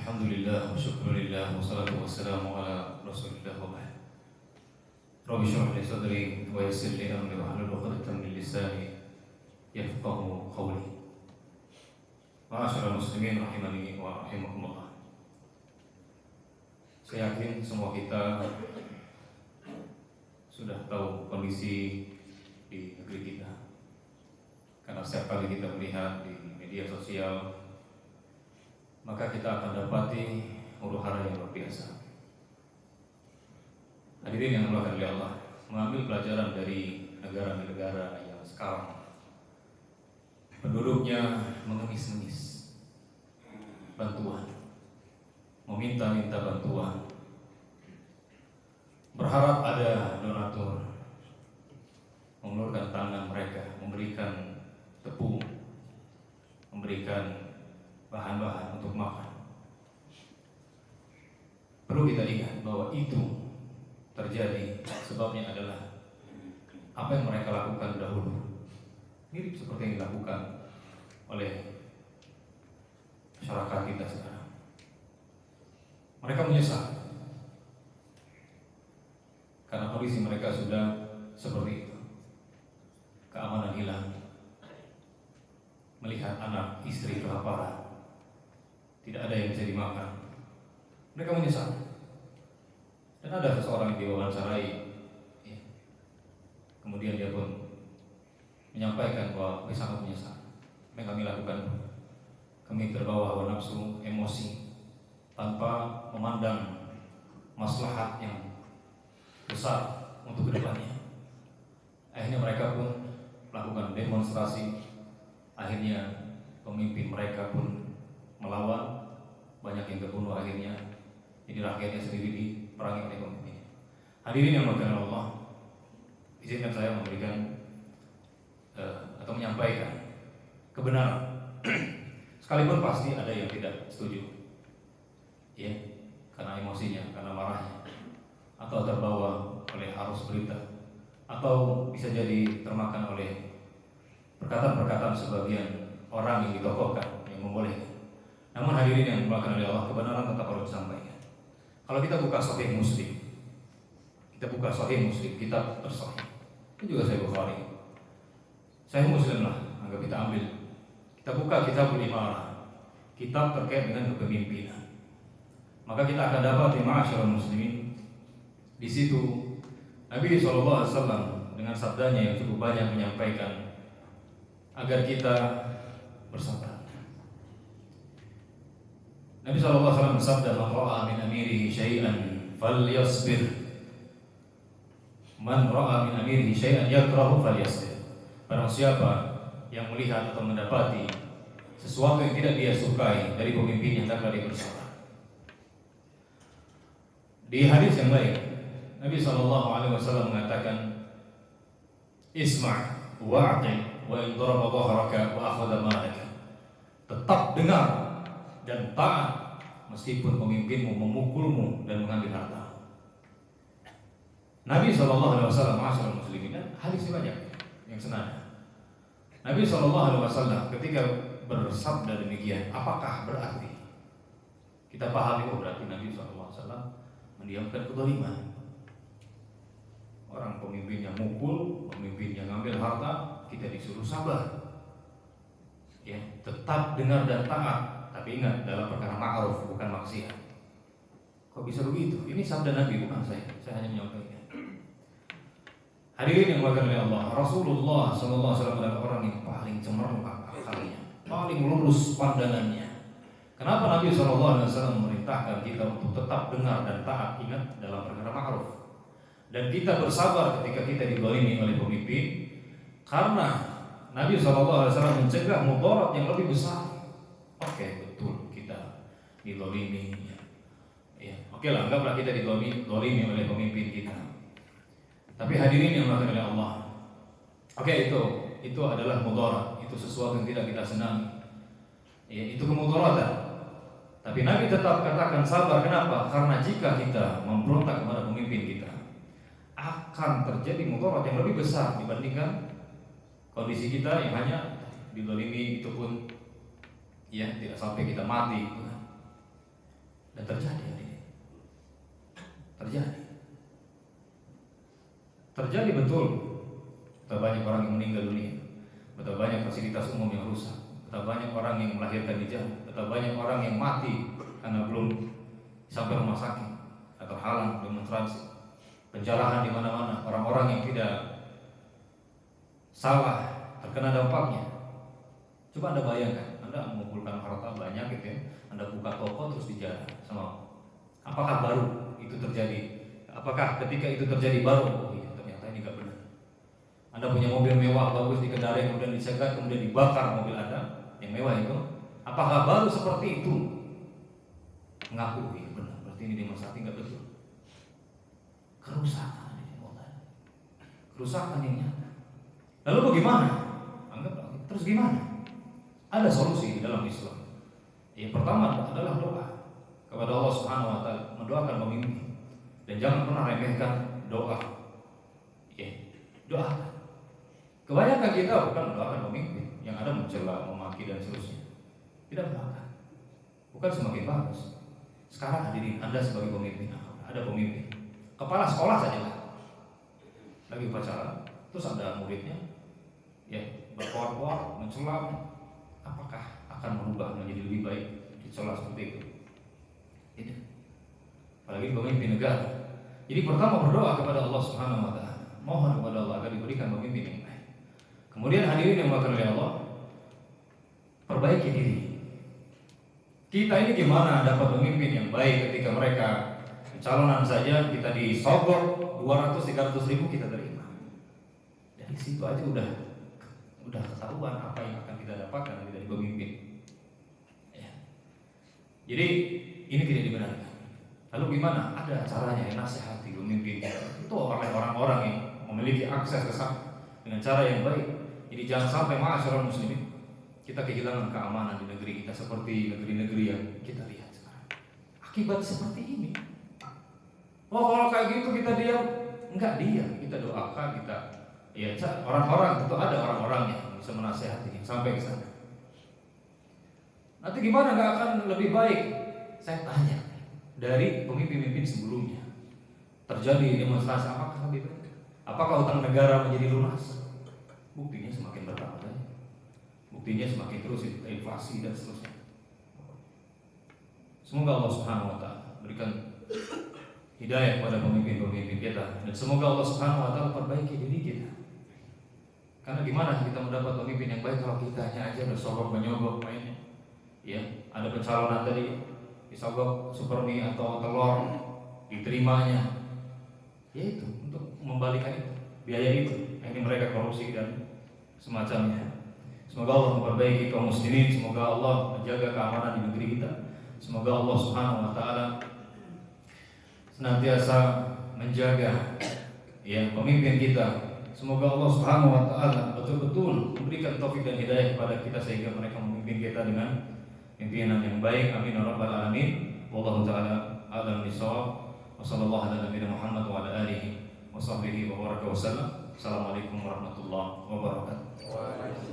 Alhamdulillah wa syukurillah wa salatu wa salamu ala rasulillah wa ba'd. Rabbi syrah li sadri wa yassir li amri wa hlul 'uqdatam min lisani yafqahu qawli. Ma'asyiral muslimin rahimani wa rahimakumullah. Saya yakin semua kita sudah tahu kondisi di negeri kita, karena setiap kali kita melihat di media sosial, maka kita akan dapati huru-hara yang luar biasa. Hadirin yang dimuliakan oleh Allah, mengambil pelajaran dari negara-negara yang sekarang penduduknya mengemis-ngemis bantuan, meminta-minta bantuan, berharap ada donatur mengulurkan tangan mereka, memberikan tepung, memberikan bahan-bahan untuk makan. Perlu kita ingat bahwa itu terjadi sebabnya adalah apa yang mereka lakukan dahulu, mirip seperti yang dilakukan oleh masyarakat kita sekarang. Mereka menyesal karena kondisi mereka sudah seperti itu. Keamanan hilang, melihat anak istri kelaparan, tidak ada yang bisa dimakan. Mereka menyesal. Dan ada seseorang yang diwawancarai, ya, kemudian dia pun menyampaikan bahwa kami sangat menyesal. Apa yang kami lakukan, kami terbawa hawa nafsu, emosi, tanpa memandang maslahat yang besar untuk kedepannya. Akhirnya mereka pun melakukan demonstrasi. Akhirnya pemimpin mereka pun melawan, banyak yang terbunuh akhirnya. Jadi rakyatnya sendiri diperangi oleh pemimpin. Hadirin yang dimuliakan Allah, izinkan saya memberikan atau menyampaikan kebenaran. Sekalipun pasti ada yang tidak setuju, ya, karena emosinya, karena marahnya, atau terbawa oleh arus berita, atau bisa jadi termakan oleh perkataan-perkataan sebagian orang yang ditokohkan, yang membolehkan. Namun hadirin yang dimuliakan oleh Allah, kebenaran tetap harus disampaikan. Kalau kita buka Sahih Muslim, kitab tersahih, ini juga Sahih Bukhari, Sahih Muslim lah, anggap kita ambil. Kita buka Kitabul Imarah, kitab terkait dengan kepemimpinan. Maka kita akan dapat di ma'asyiral muslimin, di situ Nabi SAW dengan sabdanya yang cukup banyak menyampaikan agar kita bersabar. Nabi SAW bersabda, "Man ra'a min amirihi syai'an falyasbir. Man ra'a min amirihi syai'an yakrahu falyasbir." Barang siapa yang melihat atau mendapati sesuatu yang tidak dia sukai dari pemimpinnya, hendaklah dia bersabar. Di hadis yang lain, Nabi SAW mengatakan, "Isma' wa'aqil wa in daraba dhahraka wa akhadha malaka." Tetap dengar dan taat meskipun pemimpinmu memukulmu dan mengambil harta. Nabi SAW, masyaallah muslimin, hadis banyak yang senada. Nabi SAW ketika bersabda demikian, apakah berarti kita pahami berarti Nabi SAW mendiamkan kezaliman? Orang pemimpinnya mukul, pemimpinnya ngambil harta, kita disuruh sabar. Ya, tetap dengar dan taat. Tapi ingat, dalam perkara ma'ruf, bukan maksiat. Kok bisa begitu? Ini sabda Nabi, bukan saya hanya menyampaikan. Hadirin yang dimuliakan oleh Allah, Rasulullah SAW adalah orang yang paling cemerlang akalnya, paling lurus pandangannya. Kenapa Nabi SAW memerintahkan kita untuk tetap dengar dan taat, ingat, dalam perkara ma'ruf, dan kita bersabar ketika kita dizalimi oleh pemimpin? Karena Nabi SAW mencegah mudarat yang lebih besar. Oke, betul, kita dizalimi, ya. Oke lah, anggaplah kita dizalimi oleh pemimpin kita. Tapi hadirin yang dimuliakan oleh Allah, oke, itu adalah mudarat, itu sesuatu yang tidak kita senangi, ya, itu kemudaratan. Tapi Nabi tetap katakan sabar. Kenapa? Karena jika kita memberontak kepada pemimpin kita, akan terjadi mudarat yang lebih besar dibandingkan kondisi kita yang hanya dizalimi, itu pun ya tidak sampai kita mati. Dan terjadi ini. Terjadi betul. Betapa banyak orang yang meninggal dunia, betapa banyak fasilitas umum yang rusak, betapa banyak orang yang melahirkan di jalan, betapa banyak orang yang mati karena belum sampai rumah sakit atau halang demonstrasi, penjarahan di mana-mana, orang-orang yang tidak salah terkena dampaknya. Coba Anda bayangkan, Anda mengumpulkan harta banyak gitu ya, Anda buka toko terus dijarah sama. Apakah baru itu terjadi? Apakah ketika itu terjadi baru? Oh iya, ternyata ini nggak benar. Anda punya mobil mewah bagus dikendarai kemudian dicegat kemudian dibakar mobil Anda yang mewah itu. Apakah baru seperti itu? Mengaku iya benar. Berarti ini demonstrasi nggak betul. Kerusakan ini, kerusakan yang nyata. Lalu bagaimana? Anggap terus gimana? Ada solusi di dalam Islam. Yang pertama adalah doa kepada Allah Subhanahu wa taala, mendoakan pemimpin. Dan jangan pernah remehkan doa. Doa. Kebanyakan kita bukan mendoakan pemimpin, yang ada mencela, memaki dan seterusnya. Tidak mendoakan. Bukan semakin bagus. Sekarang hadirin Anda sebagai pemimpin, ada pemimpin, kepala sekolah saja lah. Lagi upacara, terus ada muridnya, berkoar-koar, mencela. Apakah akan berubah menjadi lebih baik dicela seperti itu? Tidak. Apalagi pemimpin negara. Jadi pertama berdoa kepada Allah Subhanahu wa taala, mohon kepada Allah agar diberikan pemimpin yang baik. Kemudian hadirin yang dimuliakan oleh Allah, perbaiki diri. Kita ini gimana dapat pemimpin yang baik ketika mereka pencalonan saja kita disogok 200-300 ribu kita terima. Dari situ aja udah ketahuan apa yang akan kita dapatkan dari pemimpin. Ya. Jadi ini tidak dibenarkan. Lalu gimana? Ada caranya yang nasihati pemimpin itu oleh orang-orang yang memiliki akses ke sana dengan cara yang baik. Jadi jangan sampai ma'asyiral muslimin kita kehilangan keamanan di negeri kita seperti negeri-negeri yang kita lihat sekarang. Akibat seperti ini. Kalau kayak gitu kita diam, enggak diam, kita doakan, kita orang-orang itu ada orang-orangnya yang bisa menasihati sampai ke sana. Nanti gimana? Enggak akan lebih baik? Saya tanya dari pemimpin-pemimpin sebelumnya, terjadi demonstrasi apakah lebih baik? Apakah utang negara menjadi lunas? Buktinya semakin bertambah, buktinya semakin terus inflasi dan seterusnya. Semoga Allah Subhanahu wa taala berikan hidayah kepada pemimpin-pemimpin kita, dan semoga Allah Subhanahu wa taala perbaiki diri kita. Karena gimana kita mendapat pemimpin yang baik kalau kita hanya aja bersogok menyogok mainnya. Ya, ada pencalonan tadi disogok supermi atau telur diterimanya. Ya itu untuk membalikan itu, biaya itu. Ini mereka korupsi dan semacamnya. Semoga Allah memperbaiki kaum muslimin, semoga Allah menjaga keamanan di negeri kita. Semoga Allah Subhanahu wa taala senantiasa menjaga pemimpin kita. Semoga Allah Subhanahu wa taala betul-betul memberikan taufik dan hidayah kepada kita sehingga mereka memimpin kita dengan pimpinan yang baik. Amin ya rabbal alamin. Wallahu taala a'lam bissawab. Wassallallahu ala nabiyina Muhammad wa ala alihi wa sahbihi wa baraka wa sallam. Assalamualaikum warahmatullahi wabarakatuh.